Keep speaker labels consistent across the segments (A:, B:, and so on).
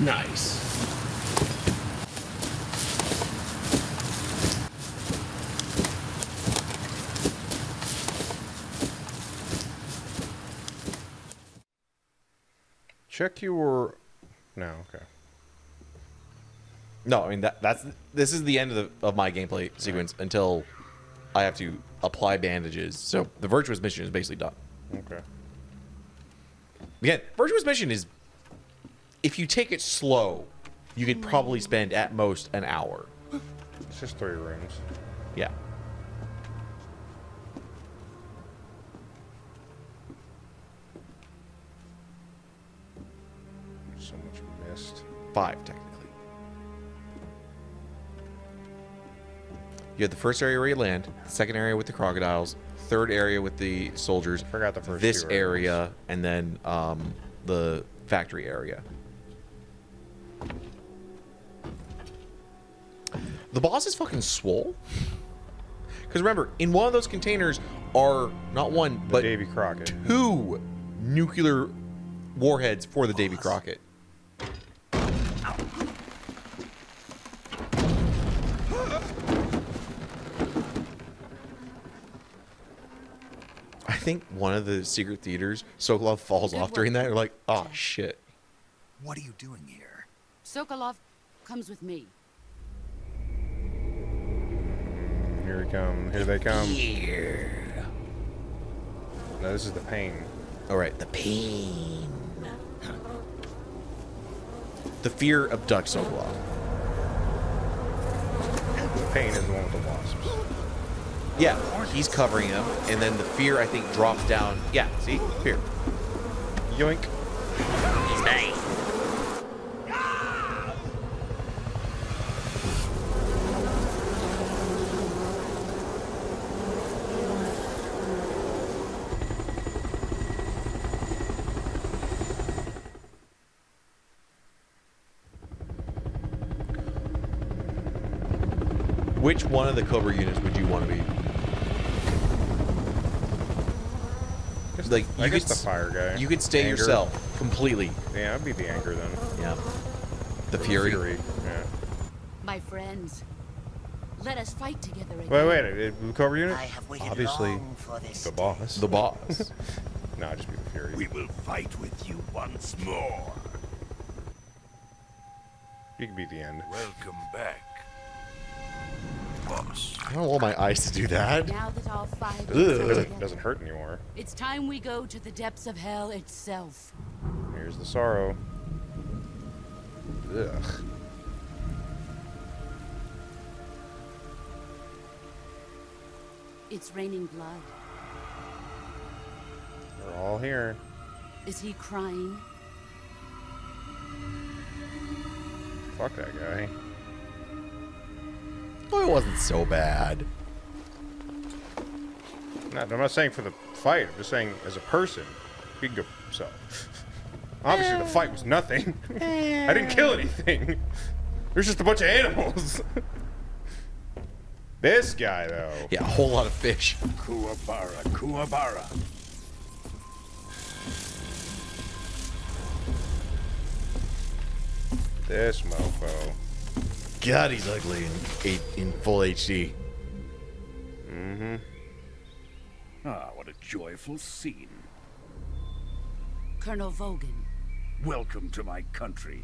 A: Nice.
B: Check your... No, okay.
C: No, I mean this is the end of my gameplay sequence until I have to apply bandages. So the virtuous mission is basically done.
B: Okay.
C: Again, virtuous mission is, if you take it slow, you could probably spend at most an hour.
B: It's just 3 rooms.
C: Yeah.
B: So much missed.
C: 5 technically. You have the first area where you land, the second area with the crocodiles, third area with the soldiers.
B: Forgot the first
C: this
B: 2
C: area, and then the factory area. The boss is fucking swole. Because remember, in one of those containers are not one, but
B: Davy Crockett.
C: 2 nuclear warheads for the Davy Crockett. I think one of the secret theaters, Sokolov falls off during that. You're like, oh shit.
D: What are you doing here?
E: Sokolov comes with me.
B: Here we come. Here they come.
C: Here.
B: No, this is the pain.
C: All right, the pain. The fear abducts Sokolov.
B: The pain is the one with the wasps.
C: Yeah, he's covering him, and then the fear, I think, drops down. Yeah, see? Fear.
B: Yoink.
C: He's mine. Which one of the Cobra units would you want to be? Like,
B: I guess the fire guy.
C: You could stay
B: Anger.
C: yourself completely.
B: Yeah, I'd be the anger then.
C: Yeah. The Fury.
B: Yeah.
E: My friends, let us fight together again.
B: Wait. The Cobra unit?
D: I have waited
B: Obviously,
D: long for this.
B: the boss.
C: The boss.
B: No, I'd just be the Fury.
F: We will fight with you once more.
B: You could be the end.
F: Welcome back, boss.
C: I don't want my eyes to do that.
E: Now that all 5
C: Ugh.
B: It doesn't hurt anymore.
E: it's time we go to the depths of hell itself.
B: Here's the sorrow. Ugh.
E: It's raining blood.
B: We're all here.
E: Is he crying?
B: Fuck that guy.
C: Oh, it wasn't so bad.
B: I'm not saying for the fight. I'm just saying as a person, he can go for himself. Obviously, the fight was nothing. I didn't kill anything. There's just a bunch of animals. This guy, though.
C: Yeah, a whole lot of fish.
F: Kuwabara, Kuwabara.
B: This mofo.
C: God, he's ugly in full HD.
B: Mm-hmm.
F: Ah, what a joyful scene.
E: Colonel Vogan.
F: Welcome to my country.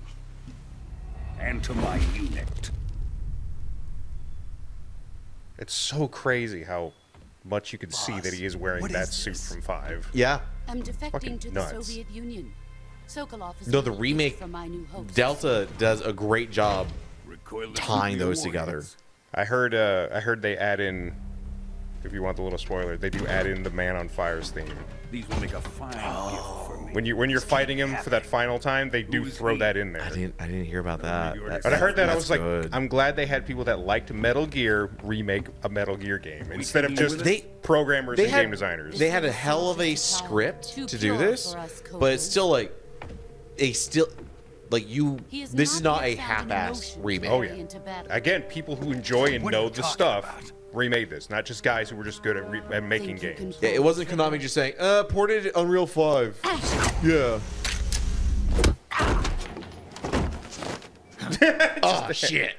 F: And to my unit.
B: It's so crazy how much you can see
D: Boss,
B: that he is wearing
D: what
B: that
D: is
B: suit
D: this?
B: from 5.
C: Yeah.
E: I'm defecting
B: Fucking
E: to
B: nuts.
E: the Soviet Union. Sokolov is
C: No,
E: a
C: the
E: gift
C: remake,
E: from my new host.
C: Delta does a great job
F: Recoil
C: tying
F: your
C: those together.
F: warheads.
B: I heard they add in, if you want the little spoiler, they do add in the Man on Fire's theme.
F: These will make a fine gift for me.
B: When you're fighting him for that final time, they do throw that in there.
C: I didn't hear about that.
B: But I heard that, I
C: That's
B: was like,
C: good.
B: I'm glad they had people that liked Metal Gear remake a Metal Gear game instead of just programmers and game designers.
C: They had a hell of a script to do this, but it's still like, this is not a half-ass remake.
B: Oh yeah. Again, people who enjoy and
F: What are
B: know
F: you
B: the
F: talking
B: stuff
F: about?
B: remade this, not just guys who were just good at making games.
C: Yeah, it wasn't Konami just saying, ported Unreal 5. Yeah. shit.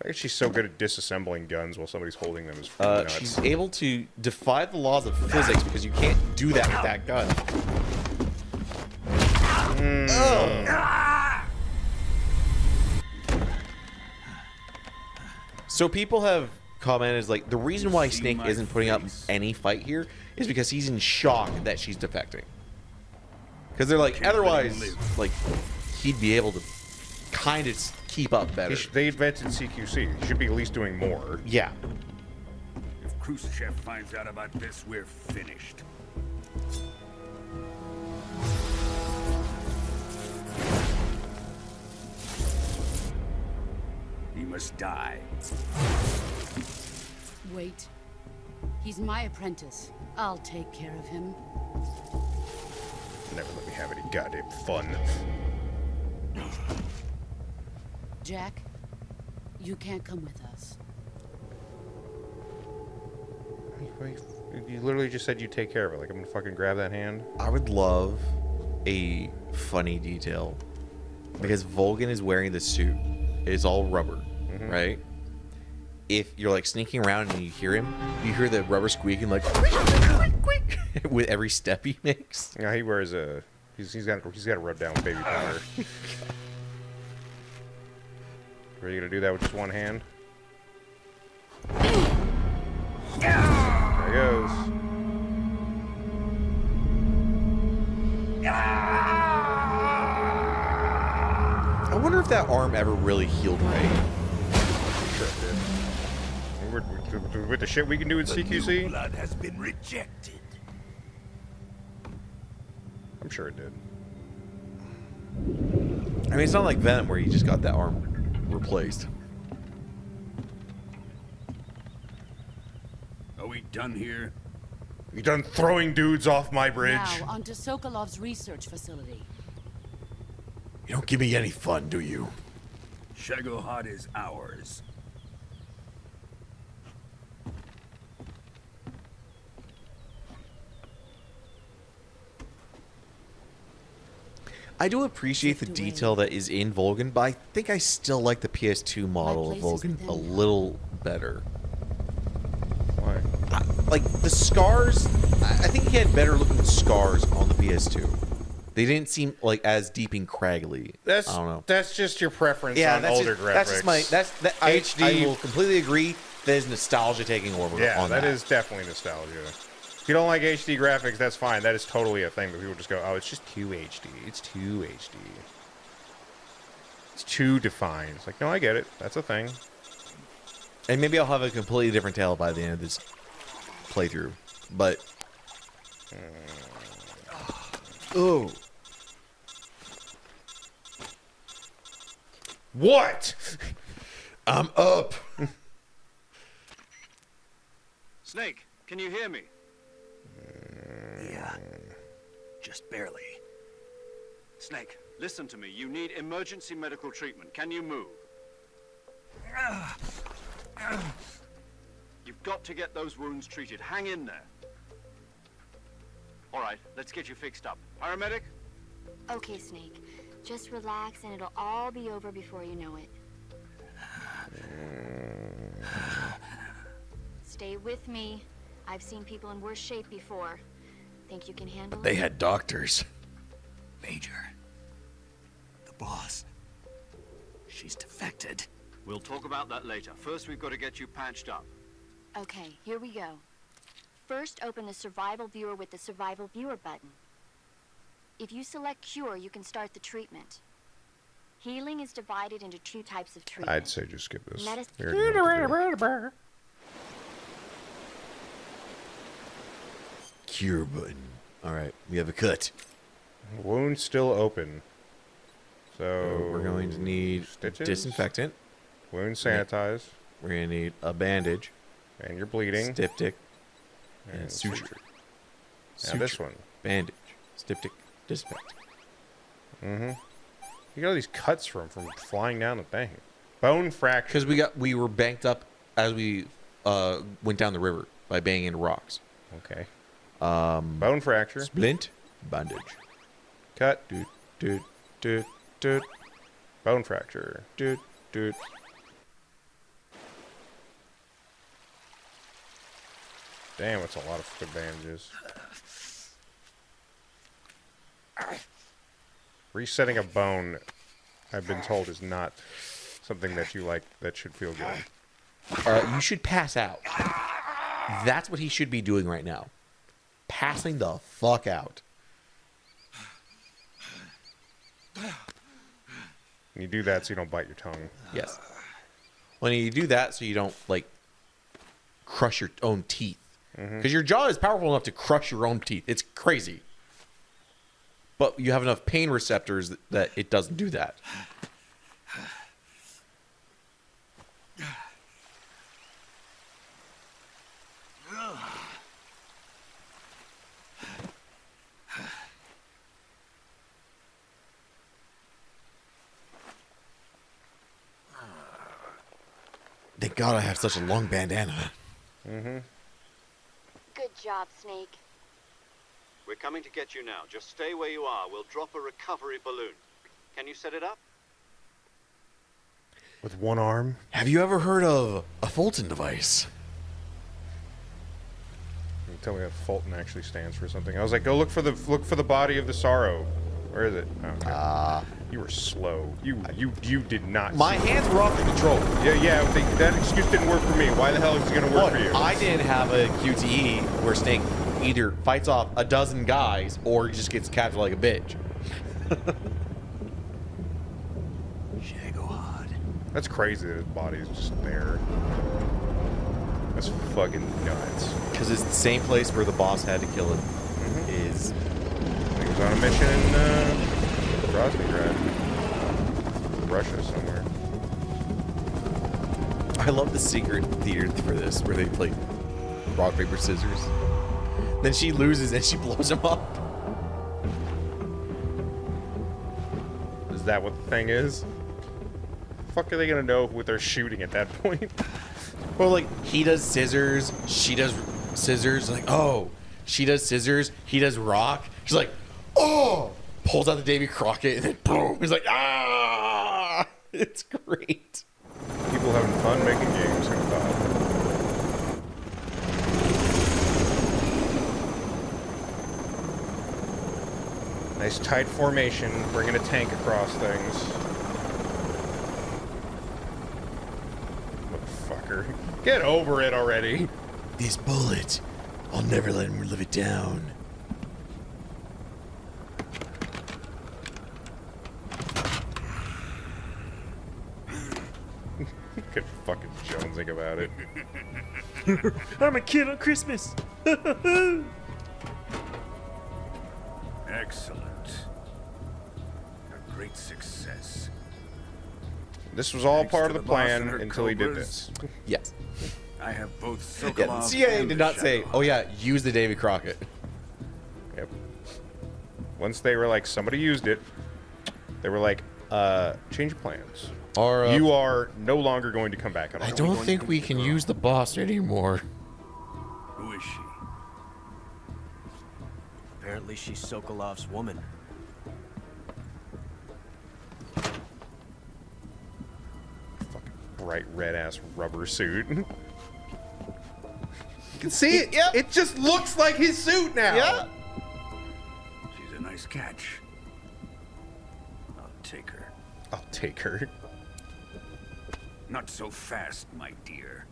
B: I guess she's so good at disassembling guns while somebody's holding them is freaking nuts.
C: She's able to defy the laws of physics because you can't do that with that gun. So people have commented like the reason why Snake isn't putting up any fight here is because he's in shock that she's defecting. Because they're like, otherwise, like he'd be able to kind of keep up better.
B: They invented CQC. He should be at least doing more.
C: Yeah.
F: If Khrushchev finds out about this, we're finished. He must die.
E: Wait. He's my apprentice. I'll take care of him.
B: Never let me have any goddamn fun.
E: Jack, you can't come with us.
B: You literally just said you take care of it. Like, I'm gonna fucking grab that hand.
C: I would love a funny detail because Volgan is wearing the suit. It's all rubber, right? If you're like sneaking around and you hear him, you hear the rubber squeaking like with every step he makes.
B: Yeah, he wears a. He's got to rub down with baby powder. Are you gonna do that with just one hand? There he goes.
C: I wonder if that arm ever really healed right.
B: Sure it did. With the shit we can do in CQC,
D: Blood has been rejected.
B: I'm sure it did.
C: I mean, it's not like Venom where you just got that arm replaced.
F: Are we done here?
B: You done throwing dudes off my bridge?
E: Now, on to Sokolov's research facility.
C: You don't give me any fun, do you?
F: Shagohod is ours.
C: I do appreciate the detail that is in Volgan, but I think I still like the PS2 model of
E: place is
C: Volgan
E: within
C: a
E: you.
C: little better.
B: Why?
C: Like, the scars, I think he had better looking scars on the PS2. They didn't seem like as deep and craggly.
B: That's
C: I don't know.
B: That's just your preference
C: Yeah,
B: on
C: that's
B: older
C: just,
B: graphics.
C: that's just my I
B: HD.
C: will completely agree. That is nostalgia taking over.
B: Yeah,
C: on
B: that is definitely nostalgia. If you don't like HD graphics, that's fine. That is totally a thing. But people just go, "Oh, it's just too HD. It's too HD. It's too defined." It's like, no, I get it. That's a thing.
C: And maybe I'll have a completely different tale by the end of this playthrough. But oh,
B: What?
C: I'm up.
A: Snake, can you hear me?
D: Yeah. Just barely.
A: Snake, listen to me. You need emergency medical treatment. Can you move? You've got to get those wounds treated. Hang in there. All right, let's get you fixed up. Paramedic?
G: Okay, Snake. Just relax and it'll all be over before you know it. Stay with me. I've seen people in worse shape before. Think you can handle it?
C: They had doctors.
D: Major. The boss. She's defected.
A: We'll talk about that later. First, we've got to get you patched up.
G: Okay, here we go. First, open the survival viewer with the survival viewer button. If you select cure, you can start the treatment. Healing is divided into two types of treatment.
B: I'd say just skip this.
G: Medicine-
B: We already know what to do.
C: Cure button. All right, we have a cut.
B: Wound still open. So
C: We're going to need
B: stitches?
C: disinfectant.
B: Wound sanitized,
C: We're going to need a bandage,
B: and you're bleeding.
C: styptic,
B: and
C: and suture.
B: Now this one.
C: Bandage, styptic, disinfect.
B: You got all these cuts from flying down the thing. Bone fracture.
C: Because we were banked up as we went down the river by banging into rocks.
B: Okay. Bone fracture.
C: Splint, bandage.
B: Cut.
C: Doot, doot, doot, doot.
B: Bone fracture. Dude. Damn, that's a lot of good bandages. Resetting a bone, I've been told, is not something that you like, that should feel good.
C: You should pass out. That's what he should be doing right now. Passing the fuck out.
B: And you do that so you don't bite your tongue.
C: Yes. When you do that so you don't, like, crush your own teeth. Because your jaw is powerful enough to crush your own teeth. It's crazy. But you have enough pain receptors that it doesn't do that. Thank God I have such a long bandana.
G: Good job, Snake.
A: We're coming to get you now. Just stay where you are. We'll drop a recovery balloon. Can you set it up?
B: With one arm?
C: Have you ever heard of a Fulton device?
B: You tell me that Fulton actually stands for something. I was like, go look for the body of the sorrow. Where is it? Okay. You were slow. You did not.
C: My hands were off the control.
B: Yeah. That excuse didn't work for me. Why the hell is it gonna work for you?
C: I didn't have a QTE where Snake either fights off a dozen guys or he just gets captured like a bitch.
B: That's crazy that his body is just there. That's fucking nuts.
C: Because it's the same place where the boss had to kill it. Is
B: He was on a mission in Rosnigrad, Russia somewhere.
C: I love the secret theater for this where they play rock, paper, scissors. Then she loses and she blows him up.
B: Is that what the thing is? The fuck are they gonna know what they're shooting at that point?
C: Well, like, he does scissors, she does scissors, like, oh, she does scissors, he does rock. She's like, oh, pulls out the Davy Crockett, and then boom, he's like, ah, it's great.
B: People having fun making games, who thought? Nice tight formation, bringing a tank across things. Motherfucker. Get over it already.
C: This bullet, I'll never let him live it down.
B: Good fucking jonesing about it.
C: I'm a kid on Christmas.
F: Excellent. A great success.
B: This was all
F: Thanks
B: part
F: to
B: of the
F: the boss
B: plan
F: and her
B: until he did
F: cobras.
B: this.
C: Yes.
F: I have both
C: Yeah,
F: Sokolov
C: the CIA
F: and
C: did
F: the
C: not say,
F: Shadow.
C: oh yeah, use the Davy Crockett.
B: Yep. Once they were like, somebody used it, they were like, change your plans.
C: Or,
B: You are no longer going to come back at all.
C: I don't think we can use the boss anymore.
F: Who is she?
H: Apparently she's Sokolov's woman.
B: Fucking bright red ass rubber suit. You can see it.
C: Yep.
B: It just looks like his suit now.
C: Yeah.
F: She's a nice catch. I'll take her.
B: I'll take her.
F: Not so fast, my dear.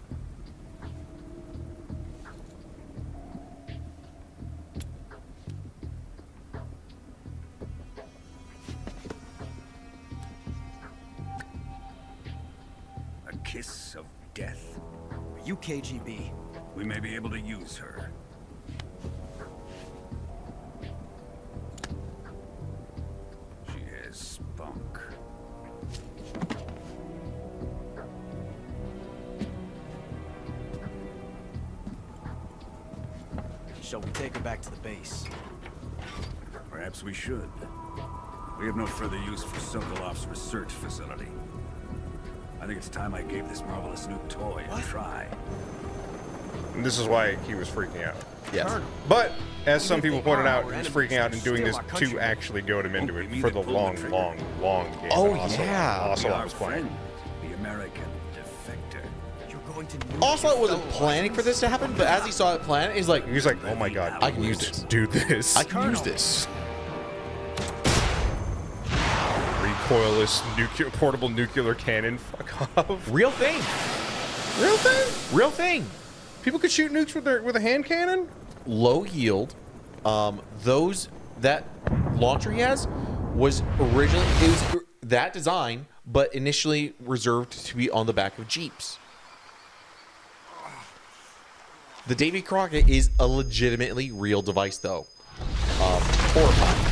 F: A kiss of death.
H: Are you KGB?
F: We may be able to use her. She has spunk.
H: Shall we take her back to the base?
F: Perhaps we should. We have no further use for Sokolov's research facility. I think it's time I gave this marvelous new toy a try.
B: And this is why he was freaking out.
C: Yes.
B: But, as some people pointed out, he was freaking out and doing this to actually goad him into it for the long game.
C: Oh,
B: that
C: yeah.
B: Ocelot was playing.
F: The American defector.
H: You're going to
C: Ocelot wasn't planning for this to happen, but as he saw it plan, he's like,
B: Oh my god,
C: I can use this.
B: Do this.
C: I can use this.
B: Recoilless portable nuclear cannon. Fuck off.
C: Real thing.
B: Real thing?
C: Real thing.
B: People could shoot nukes with a hand cannon?
C: Low yield. That launcher he has was originally that design, but initially reserved to be on the back of Jeeps. The Davy Crockett is a legitimately real device, though. Horrifying.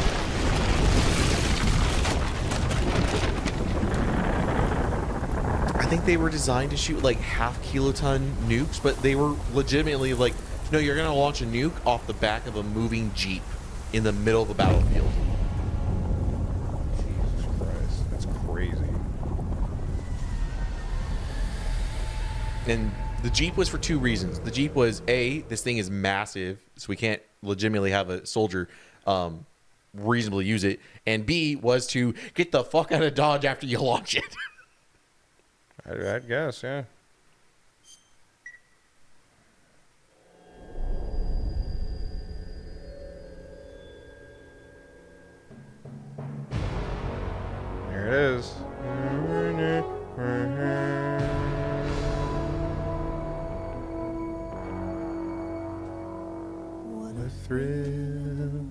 C: I think they were designed to shoot like half-kiloton nukes, but they were legitimately like, no, you're going to launch a nuke off the back of a moving Jeep in the middle of the battlefield.
B: Jesus Christ, that's crazy.
C: And the Jeep was for two reasons. The Jeep was, A, this thing is massive, so we can't legitimately have a soldier reasonably use it. And B, was to get the fuck out of Dodge after you launch it.
B: I guess, yeah. There it is.
I: What
B: A thrill.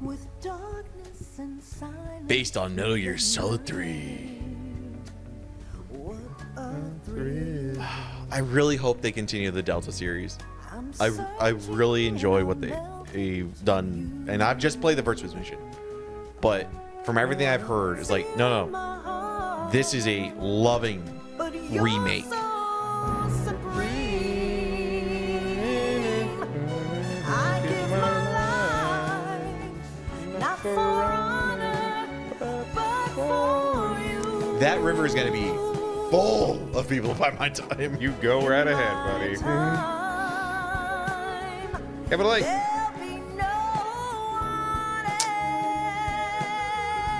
I: with darkness and silence.
C: Based on Metal Gear Solid 3.
I: What a thrill.
C: I really hope they continue the Delta series.
I: I'm
C: I really enjoy what they've done, and I've just played the Virtuous mission. But from everything I've heard, it's like, no, this is a loving remake.
I: I give my life, not for honor, but for you.
C: That river is going to be full of people by my time.
B: You go right ahead, buddy. Yeah, but like,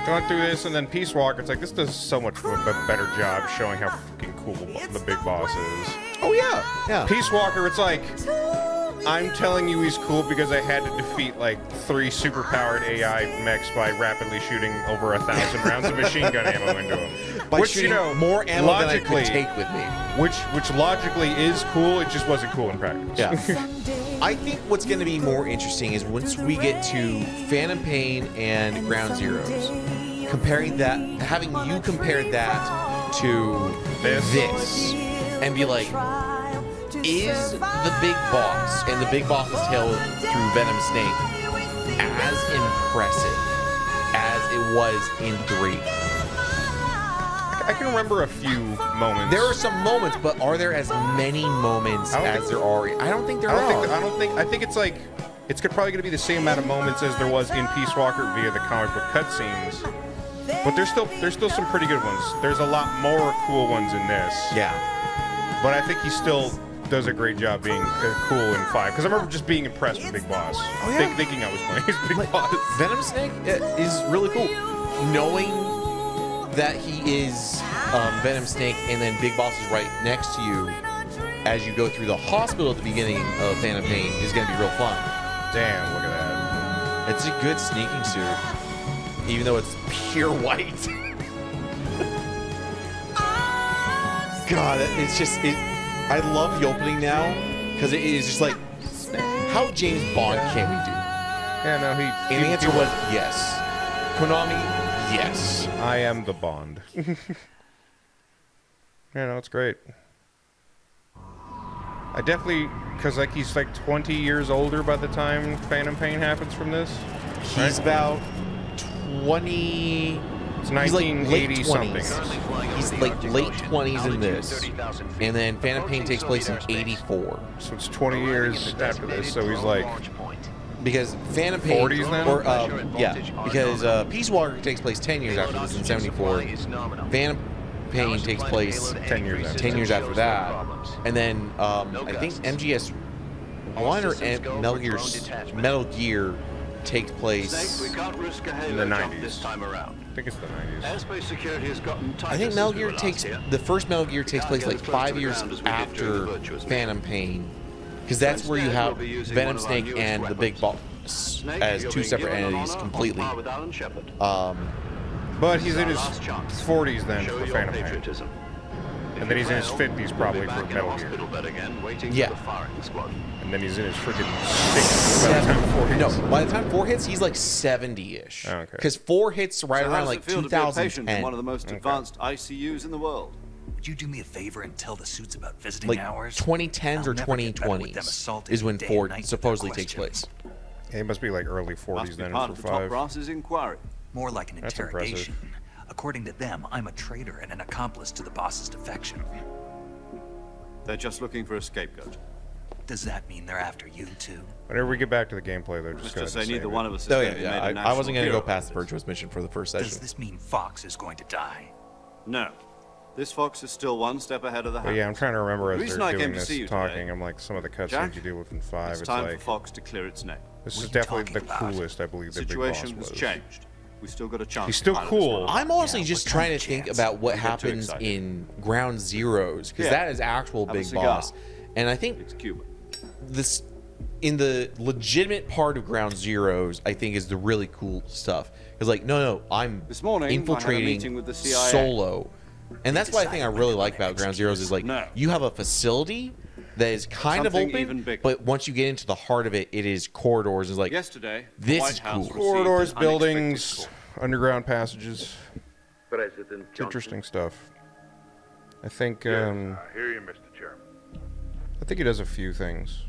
B: going through this and then Peace Walker, it's like this does so much of a better job showing how fucking cool the big boss is.
C: Oh yeah.
B: Peace Walker, it's like, I'm telling you he's cool because I had to defeat like 3 superpowered AI mechs by rapidly shooting over 1,000 rounds of machine gun ammo into him.
C: By
B: Which,
C: shooting
B: you know,
C: more ammo
B: logically,
C: than I could take with me.
B: Which logically is cool, it just wasn't cool in practice.
C: Yeah. I think what's going to be more interesting is once we get to Phantom Pain and Ground Zeroes, comparing that, having you compare that to this, and be like, is the big boss and the big boss's tail through Venom Snake as impressive as it was in 3?
B: I can remember a few moments.
C: There are some moments, but are there as many moments as there are? I don't think there are.
B: I think it's like, it's probably going to be the same amount of moments as there was in Peace Walker via the comic book cutscenes. But there's still some pretty good ones. There's a lot more cool ones in this.
C: Yeah.
B: But I think he still does a great job being cool in 5. Because I remember just being impressed with Big Boss.
C: Oh, yeah.
B: Thinking I was playing as Big Boss.
C: Venom Snake is really cool. Knowing that he is Venom Snake and then Big Boss is right next to you as you go through the hospital at the beginning of Phantom Pain is going to be real fun.
B: Damn, look at that.
C: It's a good sneaking suit, even though it's pure white. God, it's just, I love the opening now because it is just like, how James Bond can we do?
B: Yeah, no,
C: And the answer was yes. Konami, yes.
B: I am the Bond. Yeah, no, it's great. I definitely, because like he's like 20 years older by the time Phantom Pain happens from this.
C: He's about 20.
B: It's 1980 something.
C: He's like late 20s in this, and then Phantom Pain takes place in 84.
B: So it's 20 years after this. So he's like,
C: because Phantom Pain,
B: 40s then?
C: or because Peace Walker takes place 10 years after this in 74. Pain takes place
B: 10 years after.
C: 10 years after that, and then I think MGS One or Metal Gear takes place
A: we can't risk a
B: in the
A: halo jump
B: 90s.
A: this time around.
B: I think it's the 90s.
A: Airspace security has gotten tighter
C: I think
A: since
C: Metal
A: we
C: Gear
A: were last
C: takes
A: here.
C: the first Metal Gear takes place
A: Can't
C: like
A: get as close to
C: 5
A: the
C: years
A: ground as we did during
C: after
A: the virtuous
C: Phantom Pain, because that's where you
A: Instead,
C: have
A: we'll be using
C: Venom
A: one of our
C: Snake
A: newest
C: and the Big
A: weapons.
C: Boss
A: Snake,
C: as
A: you're
C: two
A: being
C: separate
A: given an
C: entities
A: honor on
C: completely.
A: par with Alan Shepard.
B: But he's in his
A: Last chance.
B: 40s then
A: Show
B: for
A: your
B: Phantom Pain.
A: patriotism.
B: And then he's in his 50s
A: We'll
B: probably
A: be
B: for
A: back in a
B: Metal Gear.
A: hospital bed again, waiting
C: Yeah.
A: for the firing squad.
B: And then he's in his freaking 60s by the time 4 hits.
C: No, by the time 4 hits, he's like 70-ish.
B: Oh, okay.
C: Because 4 hits right
J: So
C: around
J: how
C: like
J: does it feel to be a patient in
C: 2010.
J: one of the most advanced ICUs in the world?
D: Would you do me a favor and tell the suits about visiting
C: Like
D: hours?
C: 2010s or
D: I'll never get better with
C: 2020s
D: them assaulting
C: is when
D: day
C: 4
D: and night with
C: supposedly
D: their
C: takes place.
D: questions.
B: It must be like early
J: Must
B: 40s
J: be
B: then
J: part
B: for
J: of the top
B: 5.
J: brass's inquiry.
D: More like an
B: That's
D: interrogation. According to them, I'm a traitor and an accomplice to the boss's defection.
J: They're just looking for a scapegoat.
D: Does that mean they're after you too?
B: Whenever we get back to the gameplay, though, just go
J: Let's
B: ahead
J: just say
B: and
J: neither
B: save
J: one
B: it.
J: of us is
C: Oh
J: going
C: yeah,
J: to be
C: yeah.
J: made a
C: I
J: national
C: wasn't gonna
J: hero
C: go past the
J: of this.
C: virtuous mission for the first
D: Does
C: session.
D: this mean Fox is going to die?
J: No. This Fox is still one step ahead of the
B: But
J: hound.
B: yeah, I'm trying to remember as
J: The reason
B: they're
J: I
B: doing
J: came to
B: this
J: see you
B: talking.
J: today,
B: I'm like, some of the cutscenes
J: Jack,
B: you deal with in 5,
J: It's
B: it's
J: time
B: like,
J: for Fox to clear its name.
B: this
D: What
B: is
D: are you
B: definitely the
D: talking about?
B: coolest I believe
J: The
B: the Big Boss
J: situation
B: was.
J: has changed. We still got a chance.
B: He's
J: to
B: still
J: pilot this
B: cool.
J: one.
C: I'm honestly
D: Yeah,
C: just
D: what
C: trying
D: kind
C: to
D: of
C: think
D: chance?
C: about what
J: Don't get too
C: happens
J: excited.
C: in Ground Zeroes, because
J: Yeah.
C: that is actual
J: Have a
C: Big
J: cigar.
C: Boss. And I think
J: It's Cuban.
C: this in the legitimate part of Ground Zeroes, I think is the really cool stuff. Because like, no, I'm
J: This morning, I had a
C: infiltrating
J: meeting with the CIA.
C: solo, and that's what I think I really like about Ground Zeroes is like
J: No.
C: you have a facility that is kind of
J: Something
C: open,
J: even bigger.
C: but once you get into the heart of it, it is corridors. It's like
J: Yesterday, the
C: this
J: White
C: is
J: House
C: cool.
J: received
B: Corridors,
J: an unexpected
B: buildings,
J: call.
B: underground passages.
K: President
B: It's interesting stuff. I think I
K: hear you, Mr. Chairman.
B: think he does a few things.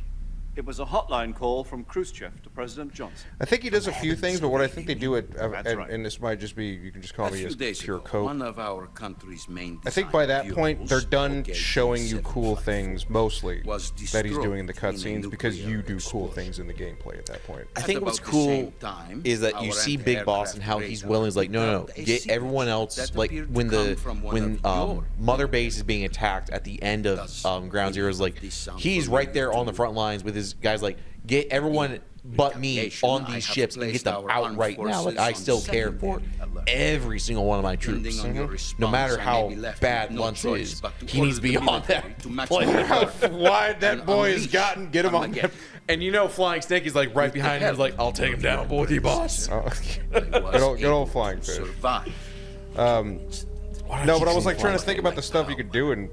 J: It was a hotline call from Khrushchev to President Johnson.
B: I think he does a few things, but what I think they do
J: That's
B: and,
J: right.
B: and this might just be, you can just call me as pure cope.
K: one of our country's main
B: I think by that
K: design
B: point they're
K: bureaus,
B: done
K: Gauge
B: showing you cool
K: 754,
B: things mostly
K: was
B: that he's
K: destroyed
B: doing in the
K: in a
B: cutscenes because
K: nuclear
B: you do cool
K: explosion.
B: things in the gameplay at that point.
C: I think
K: At
C: what's
K: about the
C: cool
K: same time,
C: is that you
K: our
C: see Big Boss and how
K: anti-aircraft
C: he's
K: radar
C: willing is like, no,
K: picked up a
C: get
K: secret
C: everyone else
K: that
C: like
K: appeared to
C: when
K: come from one of your
C: Mother Base is being attacked at the end of
K: Does
C: Ground Zero is like
K: this sound
C: he's right
K: familiar
C: there on the
K: to
C: front lines with his guys like get everyone but me
K: retaliation,
C: on
K: I
C: these
K: have
C: ships and get
K: placed
C: them
K: our
C: out
K: armed
C: right now. Like I
K: forces
C: still
K: on
C: care for
K: secondary alert.
C: every single one of my troops,
K: Depending on your
C: no
K: response,
C: matter
K: I
C: how
K: may be left
C: bad
K: with no
C: Luntz
K: choice
C: is.
K: but to
C: He needs to be
K: order the
C: on that
K: military to
C: plane.
K: maximize
B: How wide that
K: and
B: boy has
K: unleash
B: gotten, get him on
K: Armageddon.
B: that.
C: And you know, Flying Snake is like right behind him. He's like, "I'll take him down, boy, you boss."
B: Oh,
K: I was
B: good old
K: able
B: Flying
K: to
B: Fish.
K: survive.
B: No, but I was like trying to think about the stuff you could do in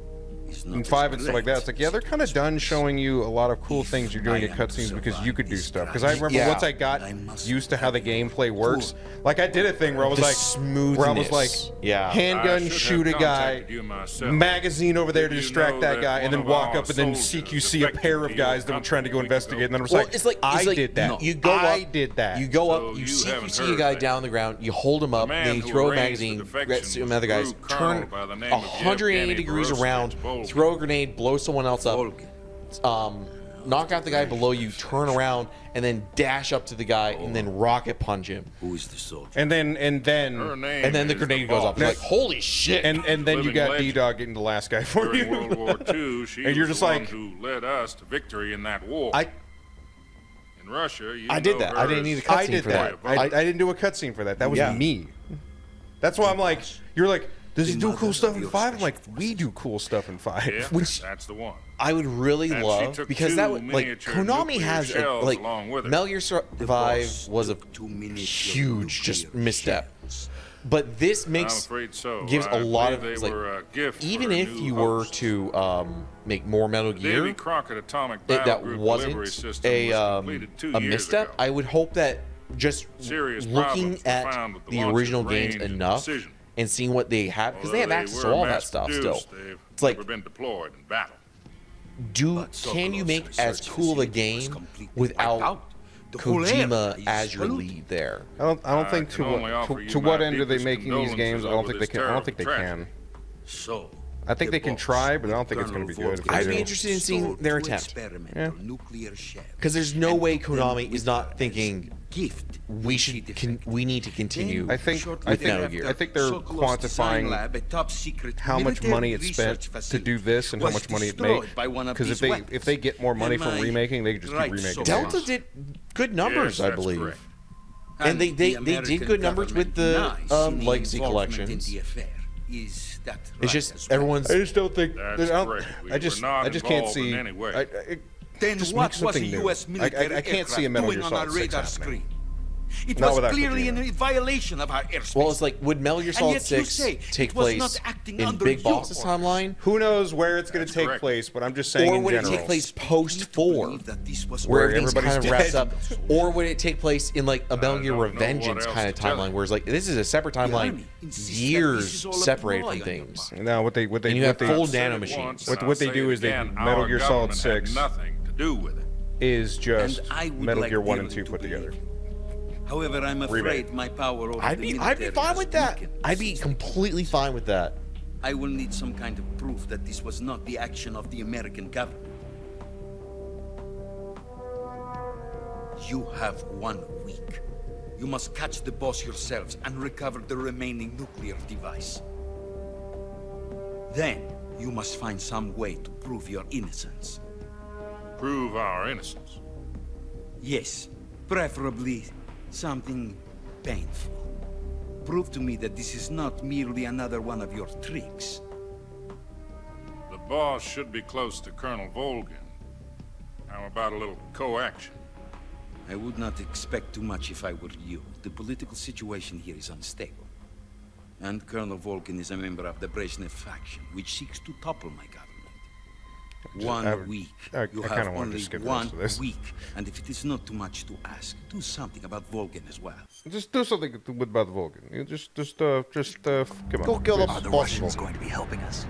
B: 5 and stuff like that. It's like, yeah, they're kind of done showing you a lot of cool things you're doing in cutscenes because you could do stuff. Because I remember
C: Yeah.
B: once I got used to how the gameplay works, like I did a thing where I was
C: The
B: like, where I was like,
C: smoothness. Yeah.
B: handgun,
F: I should
B: shoot a
F: have
B: guy,
F: contacted you myself.
B: magazine over there to
F: You
B: distract
F: know
B: that
F: that
B: guy, and
F: one
B: then
F: of
B: walk
F: our
B: up and then
F: soldiers
B: CQC a pair of
F: defected to
B: guys
F: your
B: that were trying to go
F: company
B: investigate. And then I was
C: Well,
B: like,
C: it's like
B: I
C: like,
B: did that.
C: You go
B: I
C: up,
B: did that.
C: You go
F: So
C: up, you
F: you haven't
C: CQC a
F: heard
C: guy
F: that.
C: down on the ground, you hold him up,
F: The man
C: then you
F: who
C: throw a
F: arranged the
C: magazine,
F: defection
C: some other
F: was
C: guys,
F: Crew Colonel
C: turn
F: by the name of
C: 180
F: Yevgeny
C: degrees
F: Borowski
C: around,
F: Volgin.
C: throw a grenade, blow someone else up, knock out the guy below you, turn around, and then dash up to the guy and then rocket punch him.
K: Who is the soldier?
B: And then
F: Her name
C: And then the
F: is
C: grenade goes
F: Boss.
C: off. You're like, holy shit!
B: and then you
F: Living
B: got
F: legend.
B: D-Dog getting the last guy for
F: During
B: you.
F: World War II, she
B: And you're
F: was
B: just
F: the
B: like-
F: one who led us to victory in that war.
B: I
F: In Russia, you
C: I did
F: know
C: that.
F: her
C: I didn't
F: as
C: need a
B: I
C: cutscene
B: did
C: for
B: that.
C: that.
B: I didn't do a cutscene for that. That was
C: Yeah.
B: me. That's why I'm like, you're like, does he do cool stuff in 5? I'm like, we do cool stuff in 5.
F: Yeah,
C: Which-
F: that's the one.
C: I would really
F: And she
C: love
F: took
C: because
F: two
C: that would like
F: miniature
C: Konami
F: nuclear
C: has a,
F: shells
C: like
F: along with it.
C: Metal Gear Survive
K: boss
C: was a
K: took 2 miniature
C: huge just
K: nuclear
C: misstep,
K: shells.
C: but this
F: I'm
C: makes
F: afraid so.
C: gives
F: I
C: a lot of
F: believe
C: it's
F: they
C: like
F: were a gift
C: even
F: for a
C: if
F: new
C: you were
F: host.
C: to make more Metal Gear
F: Davy Crockett Atomic
C: that
F: Battle Group
C: wasn't
F: delivery system
C: a
F: was completed 2
C: a
F: years
C: misstep.
F: ago.
C: I would hope that just
F: Serious
C: looking
F: problems were
C: at
F: found with the
C: the
F: launcher's
C: original games
F: range and
C: enough
F: precision.
C: and seeing what they have because they have
F: Although
C: access to
F: were
C: all that stuff still.
F: mass-produced, they've
C: It's like
F: never been deployed in battle.
C: can you make as cool a game without
K: The whole
C: Kojima
K: area
C: as
K: is
C: your
K: polluted.
C: lead there?
B: I don't think
F: can only offer you
B: to what
F: my
B: end are they
F: deepest
B: making these games?
F: condolences
B: I don't
F: over
B: think they
F: this
B: can. I don't think they
F: terrible
B: can.
K: So,
B: I think they can
K: boss
B: try, but I
K: with
B: don't think it's going to be
K: Colonel
B: good. If they
C: I'd
B: do.
C: be interested in seeing
K: sold
C: their
K: two
C: attempt.
K: experimental
B: Yeah.
K: nuclear shells
C: Because there's no
K: and
C: way
K: put them
C: Konami is
K: with
C: not
K: her
C: thinking
K: as gift
C: we
K: when
C: should
K: she defected.
C: we need to continue.
B: I think
K: Shortly
B: I think
K: thereafter,
B: I think they're
K: Sokolov's design
B: quantifying
K: lab, a top-secret
B: how much
K: military
B: money it spent
K: research
B: to do this and how
K: was
B: much money it
K: destroyed
B: makes.
K: by one of
B: Because
K: these
B: if they get more money
K: Am
B: from
K: I
B: remaking, they could just keep
K: right
B: remaking.
K: so
B: games.
C: Delta did good numbers,
J: Yes,
C: I
J: that's
C: believe.
J: correct.
C: And they
K: the
C: did
K: American
C: good numbers with the
K: government denies
C: legacy
K: any involvement
C: collections.
K: in the affair. Is that
C: It's
K: right
C: just
K: as well?
C: everyone's.
B: I just don't think.
J: That's
B: I don't-
J: correct. We
B: I just
J: were not
B: I just can't
J: involved
B: see.
J: in any way.
K: Then
B: just
K: what
B: make
K: was a
B: something new.
K: U.S. military
B: I can't see a
K: aircraft
B: Metal
K: doing
B: Gear
K: on our
B: Solid 6
K: radar
B: happening.
K: screen? It
B: Not
K: was
B: without
K: clearly
B: Kojima.
K: in violation of our airspace.
C: Well, it's like, would Metal Gear
K: And
C: Solid
K: yet you
C: 6
K: say
C: take
K: it was
C: place
K: not acting
C: in
K: under
C: Big
K: your
C: Boss's
K: orders.
C: timeline?
B: Who knows where it's going to
J: That's
B: take
J: correct.
B: place? But I'm just saying
C: Or
B: in
C: would
B: general.
C: it take place
K: You
C: post
K: need to
C: 4?
K: believe that this was
C: Where
B: Where
C: everything's kind of
B: everybody's
C: wraps
B: dead.
C: up? Or would it take place in like a Metal Gear
J: don't know what
C: Revengeance
J: else
C: kind of
J: to tell
C: timeline
J: you.
C: where it's like, this is a separate
K: The
C: timeline,
K: Army insists that this
C: years
K: is all a
C: separated
K: ploy
C: from
K: on your
C: things.
K: part.
B: Now what they
C: And you have
B: they
C: full
J: I've said
C: nano
J: it
C: machines.
J: once,
B: What
J: and
B: they
J: I'll
B: do
J: say
B: is
J: it
B: they
J: again,
B: Metal
J: our
B: Gear Solid
J: government had
B: 6
J: nothing to do with it.
B: is just
K: And I would
B: Metal
K: like
B: Gear 1 and
K: dearly
B: 2
K: to
B: put together.
K: believe. However, I'm afraid
B: Remake.
K: my power over
C: I'd
K: the
C: be
K: military
C: fine
K: has
C: with that.
K: weakened
C: I'd be
K: since
C: completely fine with that.
K: I will need some kind of proof that this was not the action of the American government. You have 1 week. You must catch the boss yourselves and recover the remaining nuclear device. Then, you must find some way to prove your innocence.
J: Prove our innocence.
K: Yes, preferably something painful. Prove to me that this is not merely another one of your tricks.
J: The boss should be close to Colonel Volgin. How about a little co-action?
K: I would not expect too much if I were you. The political situation here is unstable. And Colonel Volgin is a member of the Brezhnev faction, which seeks to topple my government. You
B: I
K: have
B: kinda wanted to
K: only
B: skip the rest of this.
K: 1 week. And if it is not too much to ask, do something about Volgin as well.
B: Just do something with about the Vulcan. You just come on.
C: Go kill the
D: Are the
C: boss.
D: Russians going to be helping us?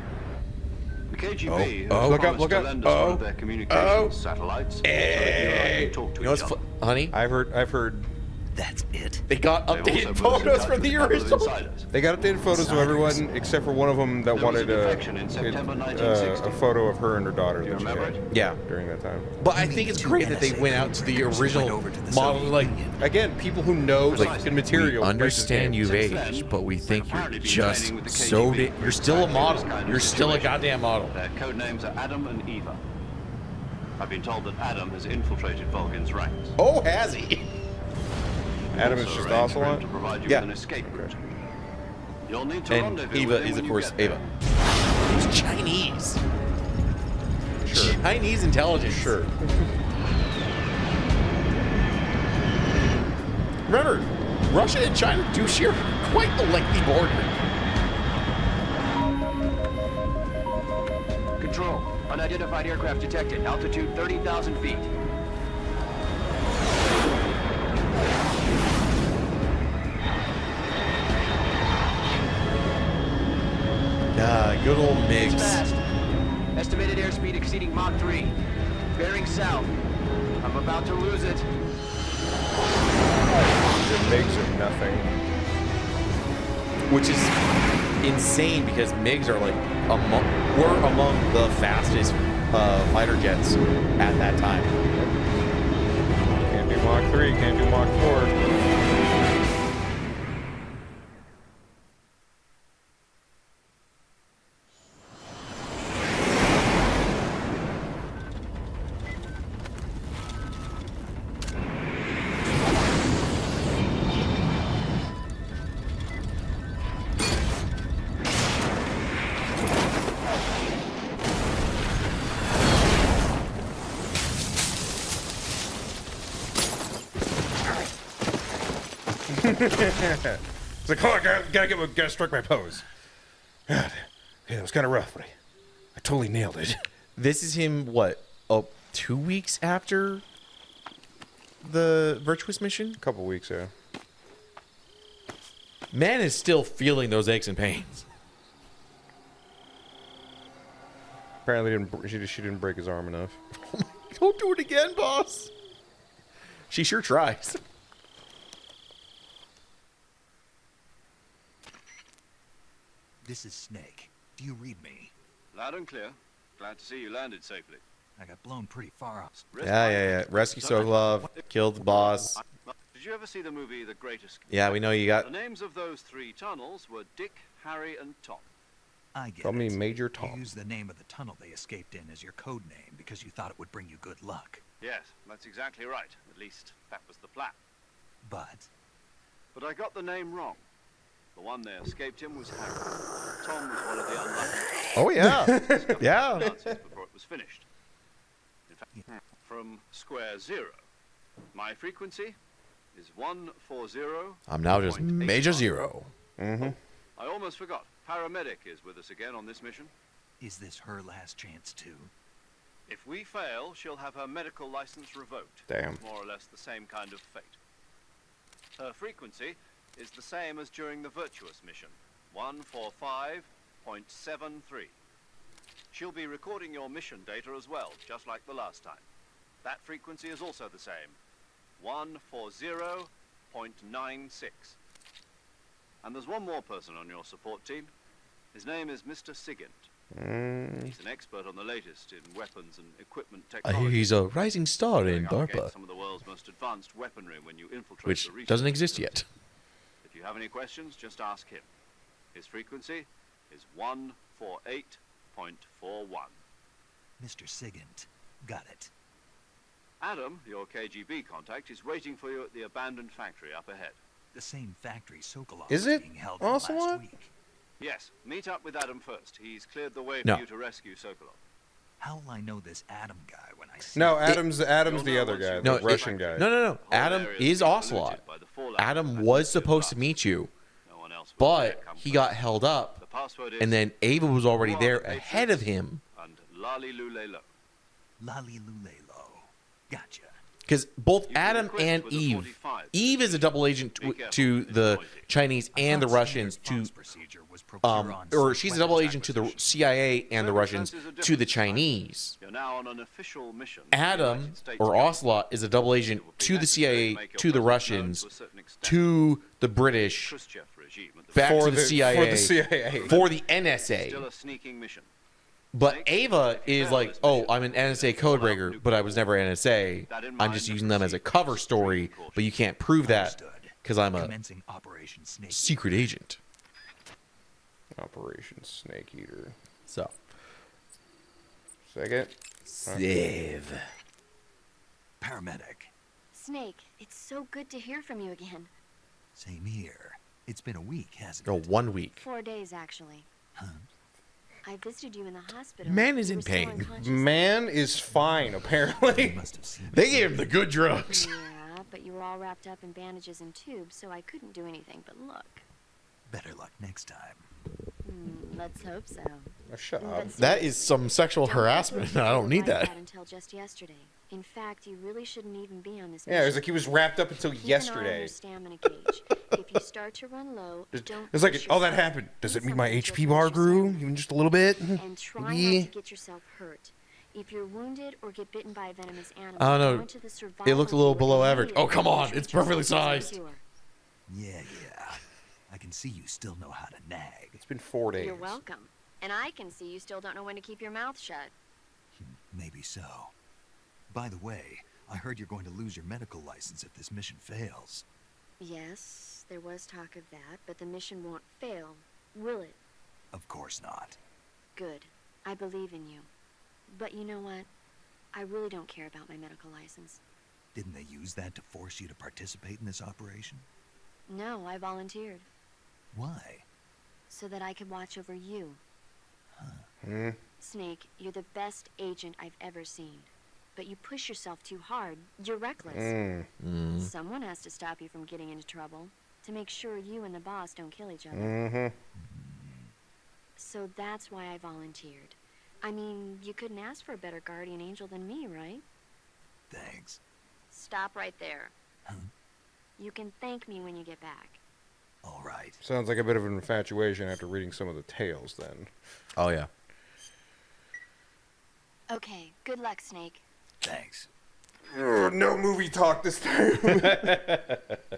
A: The KGB
B: Oh,
A: have
B: look out,
A: promised
B: look
A: to
B: out.
A: lend us one of
B: Oh,
A: their communications satellites so that you and I can talk to
C: You know
A: each
C: what's
A: other.
C: honey?
B: I've heard
D: That's it?
C: They got
A: They've
C: updated
A: also put us in
C: photos
A: touch
C: from
A: with
C: the
A: a couple of
C: original.
A: insiders.
B: they got updated photos of everyone except for one of them that
A: There was a
B: wanted
A: defection in September
B: a
A: 1960.
B: photo of her and her daughter.
A: Do you
B: that she
A: remember
B: had
A: it?
C: Yeah.
B: during that time.
C: But I think it's great that they went out to the original
D: over to the
C: model.
D: Soviet
C: Like,
D: Union.
B: Again, people who know fucking material.
C: we
B: make this
C: understand
B: game.
C: you've
A: Since
C: aged,
A: then,
C: but we think
A: we've
C: you're
A: apparently been
C: just
A: training with the
C: so.
A: KGB
C: You're still a
A: exactly
C: model.
A: this kind of
C: You're still a
A: situation.
C: goddamn model.
A: Their code names are Adam and Eva. I've been told that Adam has infiltrated Volgin's ranks.
C: Oh, has he?
B: Adam is
A: Also
B: just
A: arranged for him
B: Ocelot?
A: to provide you
C: Yeah.
A: with an escape route. You'll need to
C: And
A: rendezvous
C: Eva
A: with him
C: is,
A: when
C: of
A: you
C: course,
A: get there.
C: Ava. It's Chinese.
B: Sure.
C: Chinese intelligence.
B: Sure.
C: Remember, Russia and China do share quite the lengthy border.
L: Control. Unidentified aircraft detected. Altitude 30,000 feet.
C: Good old
L: It's
C: Migs.
L: fast. Estimated airspeed exceeding Mach 3. Bearing south. I'm about to lose it.
B: Your MiGs are nothing.
C: Which is insane because MiGs are like were among the fastest fighter jets at that time.
B: Can't do Mach 3, can't do Mach 4. It's like, oh, I gotta strike my pose. God, yeah, that was kind of rough, but I totally nailed it.
C: This is him, what? Oh, 2 weeks after the Virtuous mission?
B: A couple weeks, yeah.
C: Man is still feeling those aches and pains.
B: Apparently, she didn't break his arm enough.
C: Don't do it again, boss. She sure tries.
D: This is Snake. Do you read me?
A: Loud and clear. Glad to see you landed safely.
D: I got blown pretty far off.
C: Yeah. Rescue Sokolov, killed the boss.
A: Did you ever see the movie The Great Escape?
C: Yeah, we know you got.
A: The names of those 3 tunnels were Dick, Harry, and Tom.
D: I get
B: Call me
D: it.
B: Major Tom.
D: You used the name of the tunnel they escaped in as your code name because you thought it would bring you good luck.
A: Yes, that's exactly right. At least, that was the plan.
D: But
A: But I got the name wrong. The one they escaped in was Harry. Tom was one of the unlucky.
C: Oh yeah, yeah.
A: Nazis before it was finished. In fact, from square 0. My frequency is 140.
C: I'm now just Major Zero.
B: Mm-hmm.
A: I almost forgot. Paramedic is with us again on this mission.
D: is this her last chance too?
A: If we fail, she'll have her medical license revoked.
B: Damn.
A: More or less the same kind of fate. Her frequency is the same as during the Virtuous mission, 145.73. She'll be recording your mission data as well, just like the last time. That frequency is also the same, 140.96. And there's one more person on your support team. His name is Mr. Sigint. He's an expert on the latest in weapons and equipment
C: I
A: technology.
C: hear he's a rising star in
A: Going up against
C: DARPA,
A: some of the world's most advanced weaponry when you infiltrate
C: which
A: the research
C: doesn't exist
A: facilities.
C: yet.
A: If you have any questions, just ask him. His frequency is 148.41.
D: Mr. Sigint. Got it.
A: Adam, your KGB contact, is waiting for you at the abandoned factory up ahead.
D: The same factory Sokolov
B: Is
D: was
B: it
D: being held in
B: also
D: last
B: on?
D: week.
A: Yes, meet up with Adam first. He's cleared the way
C: No.
A: for you to rescue Sokolov.
D: How will I know this Adam guy when I see
B: No,
D: him?
B: Adam's the other guy,
C: No,
B: the Russian guy.
C: No. Adam is Ocelot. Adam was supposed to meet you, but he got held up,
A: The password is
C: and then Ava was already there ahead of him.
A: and Lali Lulelo.
D: Lali Lulelo. Gotcha.
C: Because both
A: You've been
C: Adam
A: equipped
C: and
A: with a
C: Eve,
A: 45.
C: Eve is a double agent
A: Be careful,
C: to
A: it's
C: the
A: noisy.
C: Chinese and the
D: I thought
C: Russians
D: standard
C: to,
D: boss procedure was procure on-site
C: or she's a double
D: weapons
C: agent to the
D: acquisition.
C: CIA and the Russians
A: Circumstances are
C: to the
A: different.
C: Chinese.
A: You're now on an official mission. to the
C: Adam
A: United States
C: or
A: government.
C: Ocelot is a double agent
A: It will be
C: to the
A: necessary
C: CIA,
A: make your
C: to the
A: presence known
C: Russians,
A: to a certain extent.
C: to the British,
A: Khrushchev regime at the
C: back
B: For
C: to the
B: the
C: CIA,
B: CIA.
C: for the
A: Still
C: NSA.
A: a sneaking mission.
C: But Ava is like, oh, I'm an NSA codebreaker, but I was never NSA. I'm just using them as a cover story, but you can't prove that
D: Understood.
C: because I'm a
D: Commencing Operation Snake.
C: secret agent.
B: Operation Snake Eater.
C: So,
B: Second.
C: save.
D: Paramedic.
G: Snake, it's so good to hear from you again.
D: Same here. It's been a week, hasn't
C: Oh,
D: it?
C: 1 week.
G: 4 days, actually.
D: Huh?
G: I visited you in the hospital.
C: Man is
G: You
C: in
G: were still
C: pain.
G: unconscious.
B: Man is fine,
D: You
B: apparently.
D: must have seen
C: They
D: me.
C: gave him the good drugs.
G: Yeah, but you were all wrapped up in bandages and tubes, so I couldn't do anything but look.
D: Better luck next time.
G: Let's hope so.
B: Oh, shut
G: But
B: up.
G: still,
C: That is some sexual
G: don't
C: harassment.
G: think
C: I don't need
G: like
C: that.
G: Until just yesterday. In fact, you really shouldn't even be on this
B: Yeah, it was
G: mission.
B: like he was wrapped up until
G: Keep an eye on
B: yesterday.
G: your stamina gauge. If you start to run low, don't
B: It's like,
G: push
B: oh, that
G: yourself.
B: happened. Does
G: Eat
B: it mean my
G: something to
B: HP bar
G: replenish your
B: grew?
G: stamina.
B: Even just a little bit?
G: And try
B: Yeah.
G: not to get yourself hurt. If you're wounded or get bitten by a venomous animal,
C: I don't know.
G: go into the
C: It
G: survival
C: looked a little
G: viewer
C: below average.
G: immediately
C: Oh, come
G: and
C: on.
G: treat
C: It's perfectly
G: yourself to
C: sized.
G: a cure.
D: Yeah. I can see you still know how to nag.
B: It's been 4 days.
G: You're welcome. And I can see you still don't know when to keep your mouth shut.
D: Maybe so. By the way, I heard you're going to lose your medical license if this mission fails.
G: Yes, there was talk of that, but the mission won't fail, will it?
D: Of course not.
G: Good. I believe in you. But you know what? I really don't care about my medical license.
D: Didn't they use that to force you to participate in this operation?
G: No, I volunteered.
D: Why?
G: So that I could watch over you.
B: Hmm?
G: Snake, you're the best agent I've ever seen. But you push yourself too hard. You're reckless.
B: Mm.
G: Someone has to stop you from getting into trouble. To make sure you and the boss don't kill each other.
B: Mm-hmm.
G: So that's why I volunteered. I mean, you couldn't ask for a better guardian angel than me, right?
D: Thanks.
G: Stop right there.
D: Huh?
G: You can thank me when you get back.
D: All right.
B: Sounds like a bit of an infatuation after reading some of the tales, then.
C: Oh, yeah.
G: Okay, good luck, Snake.
D: Thanks.
B: No movie talk this time.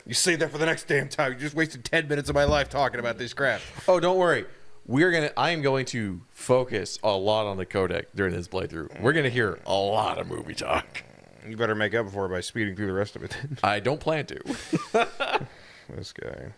B: You say that for the next damn time. You just wasted 10 minutes of my life talking about this crap.
C: Oh, don't worry. I am going to focus a lot on the codec during this playthrough. We're gonna hear a lot of movie talk.
B: You better make up for it by speeding through the rest of it.
C: I don't plan to.
B: This guy.